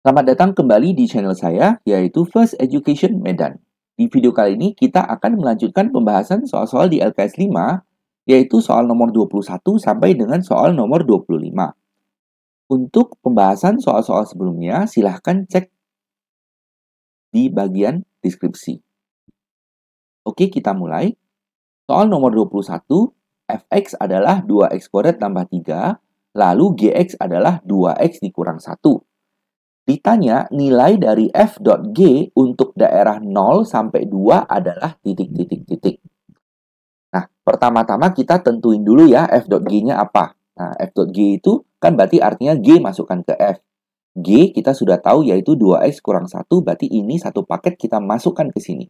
Selamat datang kembali di channel saya, yaitu First Education Medan. Di video kali ini, kita akan melanjutkan pembahasan soal-soal di LKS 5, yaitu soal nomor 21 sampai dengan soal nomor 25. Untuk pembahasan soal-soal sebelumnya, silahkan cek di bagian deskripsi. Oke, kita mulai. Soal nomor 21, fx adalah 2x kuadrat tambah 3, lalu gx adalah 2x dikurang 1. Ditanya nilai dari f.g untuk daerah 0 sampai 2 adalah titik. Nah, pertama-tama kita tentuin dulu ya f.g-nya apa. Nah, f.g itu kan berarti artinya g masukkan ke f. G kita sudah tahu yaitu 2x kurang 1, berarti ini satu paket kita masukkan ke sini.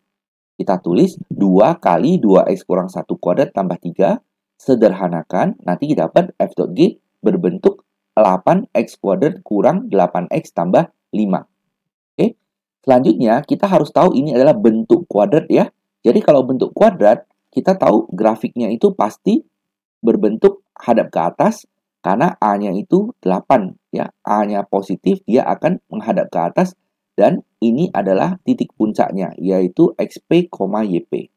Kita tulis 2 kali 2x kurang 1 kuadrat tambah 3, sederhanakan, nanti dapat f.g berbentuk 8x kuadrat kurang 8x tambah 5. Oke. Selanjutnya, kita harus tahu ini adalah bentuk kuadrat ya. Jadi kalau bentuk kuadrat, kita tahu grafiknya itu pasti berbentuk hadap ke atas, karena A-nya itu 8. Ya. A-nya positif, dia akan menghadap ke atas, dan ini adalah titik puncaknya, yaitu XP, YP.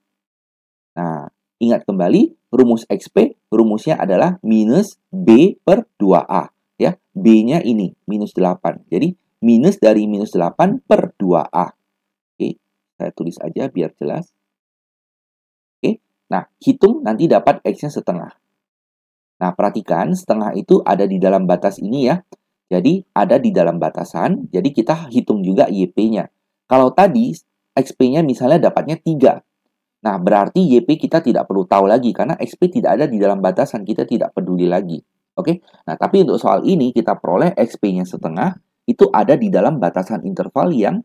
Nah, ingat kembali, rumus XP, rumusnya adalah minus B per 2A. Ya, B-nya ini, minus 8. Jadi, minus dari minus 8 per 2A. Oke, saya tulis aja biar jelas. Oke, nah, hitung nanti dapat X-nya setengah. Nah, perhatikan, setengah itu ada di dalam batas ini ya. Jadi, ada di dalam batasan, jadi kita hitung juga YP-nya. Kalau tadi, XP-nya misalnya dapatnya 3. Nah, berarti YP kita tidak perlu tahu lagi, karena XP tidak ada di dalam batasan, kita tidak peduli lagi. Oke? Nah, tapi untuk soal ini, kita peroleh XP-nya setengah, itu ada di dalam batasan interval yang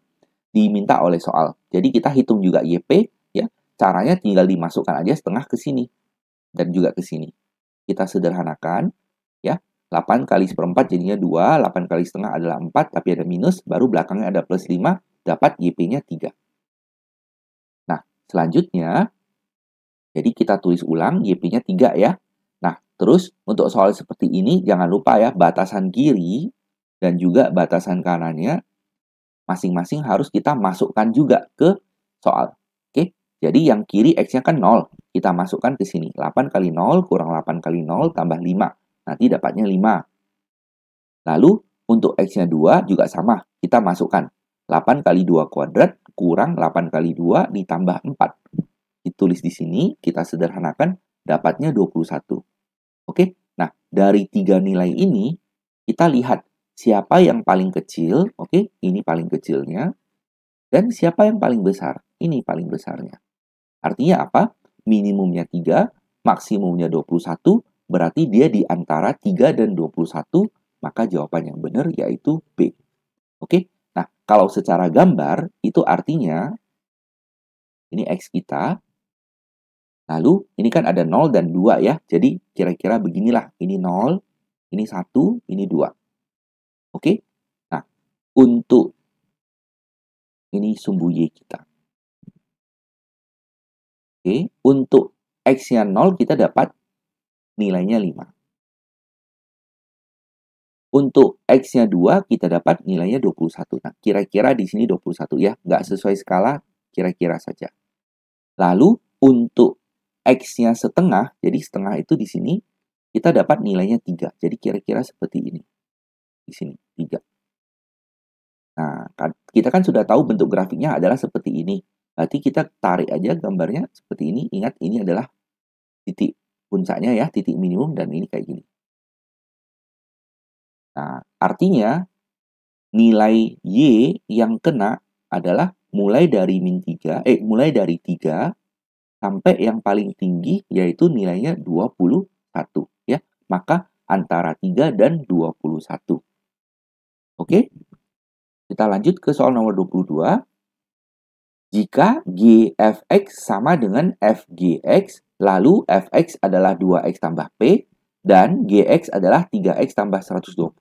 diminta oleh soal. Jadi, kita hitung juga YP, ya. Caranya tinggal dimasukkan aja setengah ke sini, dan juga ke sini. Kita sederhanakan, ya. 8 kali seperempat jadinya 2, 8 kali setengah adalah 4, tapi ada minus, baru belakangnya ada plus 5, dapat YP-nya 3. Nah, selanjutnya, jadi kita tulis ulang, YP-nya 3 ya. Nah, terus untuk soal seperti ini, jangan lupa ya, batasan kiri dan juga batasan kanannya masing-masing harus kita masukkan juga ke soal. Oke, jadi yang kiri X-nya kan 0. Kita masukkan ke sini. 8 kali 0 kurang 8 kali 0 tambah 5. Nanti dapatnya 5. Lalu, untuk X-nya 2 juga sama. Kita masukkan 8 kali 2 kuadrat kurang 8 kali 2 ditambah 4. Ditulis di sini, kita sederhanakan, dapatnya 21. Oke, nah dari 3 nilai ini, kita lihat siapa yang paling kecil, oke, ini paling kecilnya, dan siapa yang paling besar, ini paling besarnya. Artinya apa? Minimumnya 3, maksimumnya 21, berarti dia di antara 3 dan 21, maka jawaban yang benar yaitu B. Oke, nah kalau secara gambar, itu artinya, ini X kita, lalu, ini kan ada 0 dan 2 ya. Jadi, kira-kira beginilah. Ini 0, ini 1, ini 2. Oke? Nah, untuk ini sumbu Y kita. Oke? Untuk X-nya 0, kita dapat nilainya 5. Untuk X-nya 2, kita dapat nilainya 21. Nah, kira-kira di sini 21 ya. Nggak sesuai skala, kira-kira saja. Lalu, untuk X-nya setengah, jadi setengah itu di sini, kita dapat nilainya 3. Jadi kira-kira seperti ini. Di sini, 3. Nah, kita kan sudah tahu bentuk grafiknya adalah seperti ini. Berarti kita tarik aja gambarnya seperti ini. Ingat, ini adalah titik puncaknya ya, titik minimum, dan ini kayak gini. Nah, artinya nilai Y yang kena adalah mulai dari mulai dari 3 sampai yang paling tinggi yaitu nilainya 21 ya. Maka antara 3 dan 21. Oke? Kita lanjut ke soal nomor 22. Jika GFX sama dengan FGX, lalu Fx adalah 2x tambah P dan Gx adalah 3x tambah 120,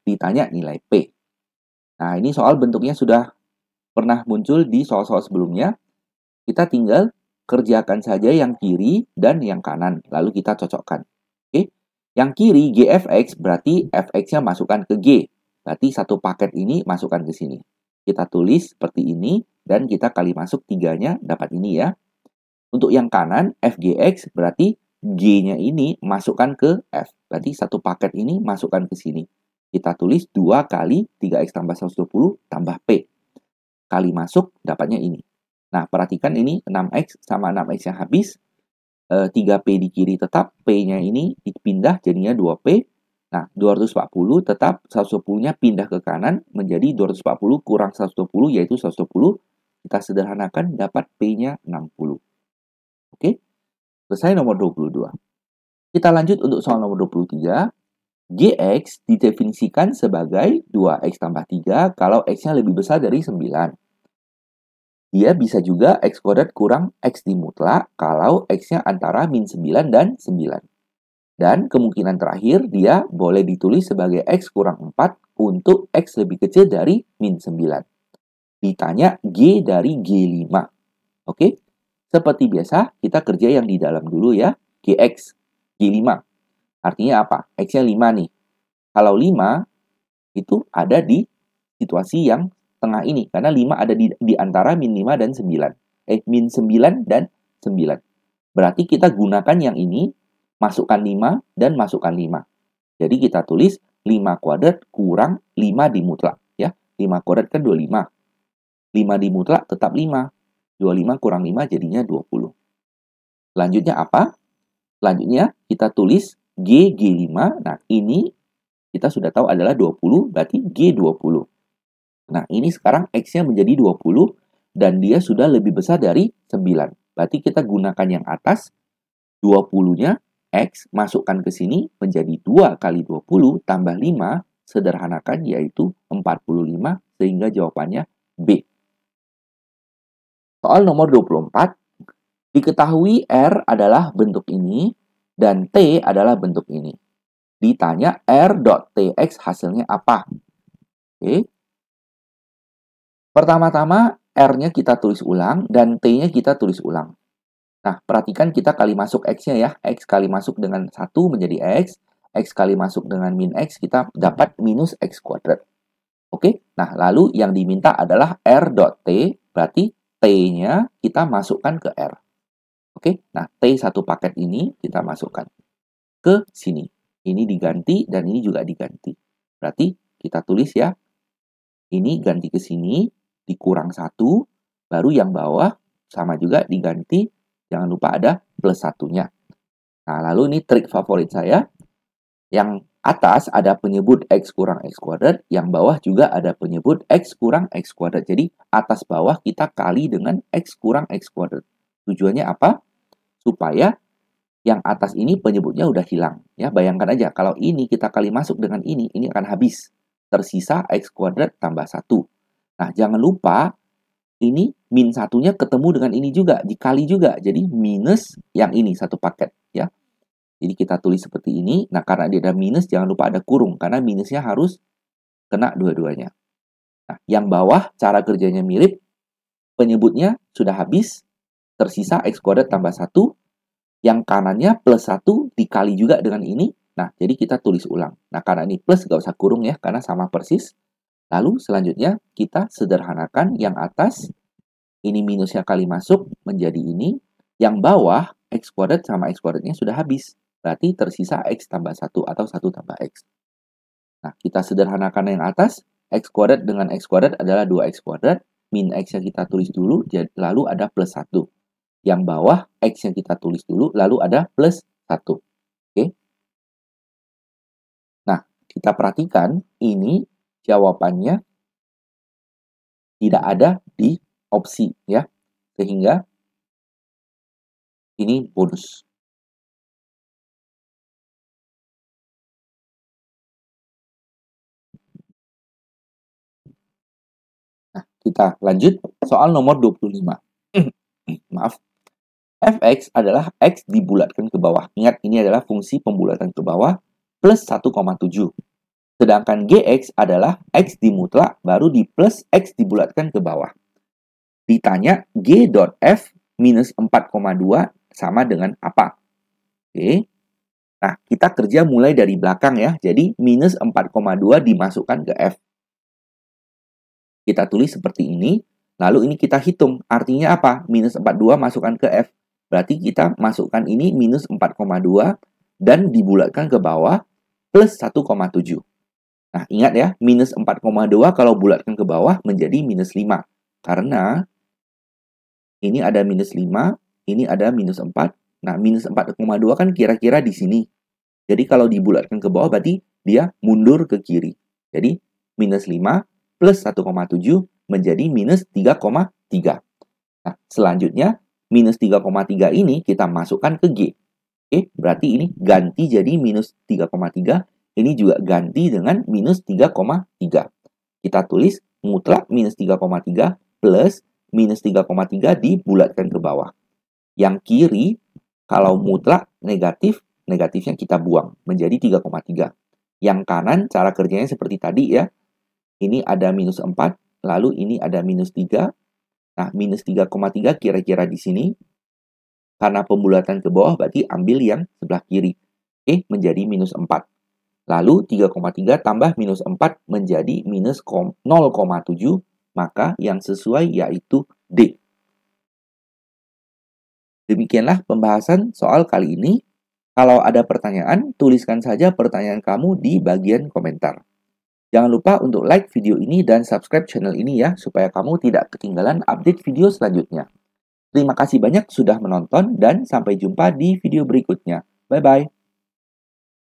ditanya nilai P. Nah, ini soal bentuknya sudah pernah muncul di soal-soal sebelumnya. Kita tinggal kerjakan saja yang kiri dan yang kanan, lalu kita cocokkan. Oke? Yang kiri, GFX, berarti Fx-nya masukkan ke G. Berarti satu paket ini masukkan ke sini. Kita tulis seperti ini, dan kita kali masuk 3-nya dapat ini ya. Untuk yang kanan, FGX berarti G-nya ini masukkan ke F. Berarti satu paket ini masukkan ke sini. Kita tulis 2 kali 3X tambah 120 tambah P. Kali masuk, dapatnya ini. Nah, perhatikan ini 6X sama 6X yang habis. 3P di kiri tetap, P-nya ini pindah jadinya 2P. Nah, 240 tetap 110-nya pindah ke kanan menjadi 240 kurang 120 yaitu 110. Kita sederhanakan dapat P-nya 60. Oke, selesai nomor 22. Kita lanjut untuk soal nomor 23. Gx didefinisikan sebagai 2X tambah 3 kalau X-nya lebih besar dari 9. Dia bisa juga X kuadrat kurang X dimutlak kalau X-nya antara min 9 dan 9. Dan kemungkinan terakhir dia boleh ditulis sebagai X kurang 4 untuk X lebih kecil dari min 9. Ditanya G dari G5. Oke? Seperti biasa, kita kerja yang di dalam dulu ya. Gx, G5. Artinya apa? X-nya 5 nih. Kalau 5, itu ada di situasi yang tengah ini. Karena 5 ada di antara min 5 dan 9. Min 9 dan 9. Berarti kita gunakan yang ini, masukkan 5 dan masukkan 5. Jadi kita tulis 5 kuadrat kurang 5 di mutlak. Ya. 5 kuadrat kan 25. 5 di mutlak tetap 5. 25 kurang 5 jadinya 20. Selanjutnya apa? Selanjutnya kita tulis G5. Nah, ini kita sudah tahu adalah 20, berarti G20. Nah, ini sekarang X-nya menjadi 20 dan dia sudah lebih besar dari 9. Berarti kita gunakan yang atas, 20-nya X, masukkan ke sini menjadi 2 kali 20 tambah 5, sederhanakan yaitu 45, sehingga jawabannya B. Soal nomor 24, diketahui R adalah bentuk ini dan T adalah bentuk ini. Ditanya R.Tx hasilnya apa? Oke. Pertama-tama R-nya kita tulis ulang dan T-nya kita tulis ulang. Nah, perhatikan kita kali masuk X-nya ya. X kali masuk dengan 1 menjadi X. X kali masuk dengan min X, kita dapat minus X kuadrat. Oke, nah lalu yang diminta adalah R.T, berarti T-nya kita masukkan ke R. Oke, nah T satu paket ini kita masukkan ke sini. Ini diganti dan ini juga diganti. Berarti kita tulis ya, ini ganti ke sini, dikurang 1, baru yang bawah sama juga diganti, jangan lupa ada plus 1-nya. Nah, lalu ini trik favorit saya, yang atas ada penyebut X kurang X kuadrat, yang bawah juga ada penyebut X kurang X kuadrat. Jadi, atas bawah kita kali dengan X kurang X kuadrat. Tujuannya apa? Supaya yang atas ini penyebutnya udah hilang. Ya, bayangkan aja, kalau ini kita kali masuk dengan ini akan habis. Tersisa X kuadrat tambah 1. Nah, jangan lupa, ini min 1-nya ketemu dengan ini juga, dikali juga. Jadi, minus yang ini, satu paket. Ya. Jadi kita tulis seperti ini. Nah, karena dia ada minus, jangan lupa ada kurung. Karena minusnya harus kena dua-duanya. Nah, yang bawah, cara kerjanya mirip. Penyebutnya sudah habis. Tersisa X kuadrat tambah 1. Yang kanannya plus 1 dikali juga dengan ini. Nah, jadi kita tulis ulang. Nah, karena ini plus, nggak usah kurung ya, karena sama persis. Lalu, selanjutnya, kita sederhanakan yang atas. Ini minusnya kali masuk menjadi ini. Yang bawah, X kuadrat sama X kuadratnya sudah habis. Berarti tersisa X tambah 1 atau 1 tambah X. Nah, kita sederhanakan yang atas. X kuadrat dengan X kuadrat adalah 2X kuadrat. Min X yang kita tulis dulu, lalu ada plus 1. Yang bawah, X yang kita tulis dulu, lalu ada plus 1. Oke. Nah, kita perhatikan, ini jawabannya tidak ada di opsi, ya. Sehingga ini bonus. Nah, kita lanjut soal nomor 25. Maaf. Fx adalah X dibulatkan ke bawah. Ingat, ini adalah fungsi pembulatan ke bawah plus 1,7. Sedangkan Gx adalah X dimutlak baru di plus X dibulatkan ke bawah. Ditanya G.F minus 4,2 sama dengan apa? Oke. Nah, kita kerja mulai dari belakang ya. Jadi, minus 4,2 dimasukkan ke F. Kita tulis seperti ini. Lalu ini kita hitung. Artinya apa? Minus 42 masukkan ke F. Berarti kita masukkan ini minus 4,2 dan dibulatkan ke bawah plus 1,7. Nah, ingat ya, minus 4,2 kalau bulatkan ke bawah menjadi minus 5. Karena ini ada minus 5, ini ada minus 4. Nah, minus 4,2 kan kira-kira di sini. Jadi, kalau dibulatkan ke bawah berarti dia mundur ke kiri. Jadi, minus 5 plus 1,7 menjadi minus 3,3. Nah, selanjutnya, minus 3,3 ini kita masukkan ke G. Oke, berarti ini ganti jadi minus 3,3. Ini juga ganti dengan minus 3,3. Kita tulis mutlak minus 3,3 plus minus 3,3 dibulatkan ke bawah. Yang kiri, kalau mutlak negatif, negatifnya kita buang menjadi 3,3. Yang kanan, cara kerjanya seperti tadi ya. Ini ada minus 4, lalu ini ada minus 3. Nah, minus 3,3 kira-kira di sini. Karena pembulatan ke bawah berarti ambil yang sebelah kiri. Oke, menjadi minus 4. Lalu 3,3 tambah minus 4 menjadi minus 0,7. Maka yang sesuai yaitu D. Demikianlah pembahasan soal kali ini. Kalau ada pertanyaan, tuliskan saja pertanyaan kamu di bagian komentar. Jangan lupa untuk like video ini dan subscribe channel ini ya, supaya kamu tidak ketinggalan update video selanjutnya. Terima kasih banyak sudah menonton dan sampai jumpa di video berikutnya. Bye-bye.